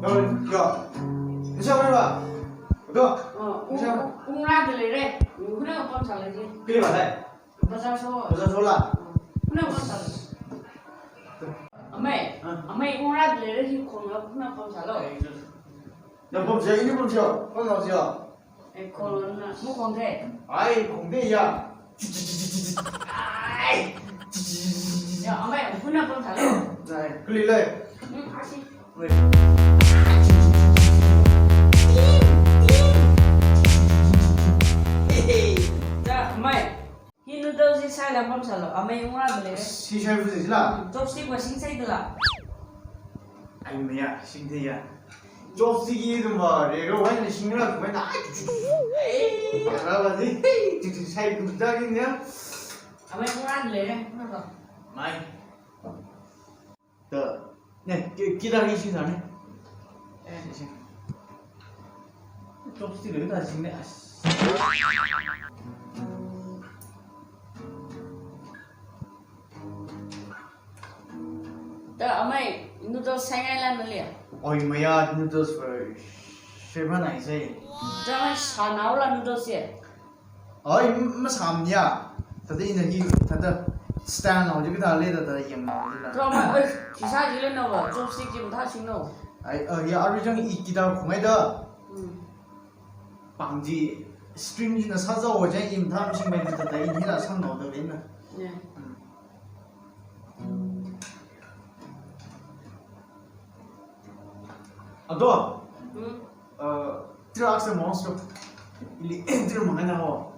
야, 괜찮아 봐. 너, Uống uống ra từ lấy đây, uống nước con trả lời gì? cái gì bảo đây? Bao giờ số? Bây giờ số là. Uống nước con trả lời. Mày uống ra từ lấy đây thì không uống nước con trả lời. 야, 뭐 제, 이리 보세요. 뭐 나오세요? Con mua con thế. 아이, 공대야. Ai? Ya, mày uống nước con trả lời. này, cứ lì lên. Asi. 자, mày. Khi noodles thì sai làm con trả lời. Mày uống ra từ lấy đây. 시샤이 부지 là. Chopstick và xin say từ là. 아이, 뭐야, 신태야. 쪽지기도 뭐, 내가 완전 신경을 그만 나. 에이, 알아봐지. 사이 굿다겠냐? Mày uống ra từ lấy đây. Uống ra. 마이. 더, 네, 기다리시나네. 쪽지기 여기다 찍네. Mày noodles sai ngay lan liền. Ôi 뭐야, noodles for 실만 아니지. Mày xả nấu là noodles gì? 어이, 뭐 삼냐? 다들 이제 이 다들 스타일 나오지 다 레다다 양. Mày ơi, chỉ sai gì lên đâu rồi? Chopstick gì mà tha chính đâu? 아이, 야, 아르정 이기다 공에다 방지 스트링이나 사자 오제 임 다음 식매도 다다 이니라 상 넣어도 되나? Nè. 아, 너. 들어가서 monster. 일리 들어 먹나 호.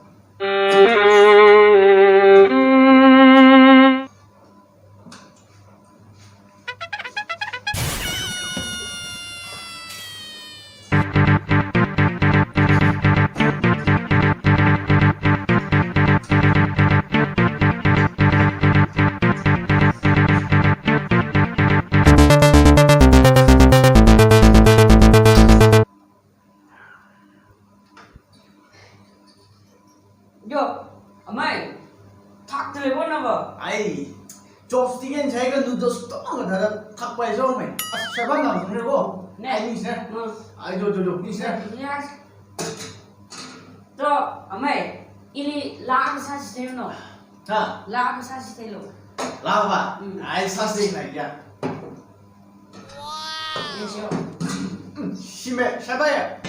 Yo, mày thắc từ lấy nào vậy? 아이, 쪽스틱엔 자기가 누더스 떠먹어 다다 탁바에서 오면 아, 샤방 나오는 거고. 네. 아이, 니시네. 아이, 저, 니시네. Mày, ili lá cái sao xí nó? 자, Lá cái sao xí luôn? 라봐. 아이, 사스틱 나이야. Nghe chưa? 심해, 샤바야.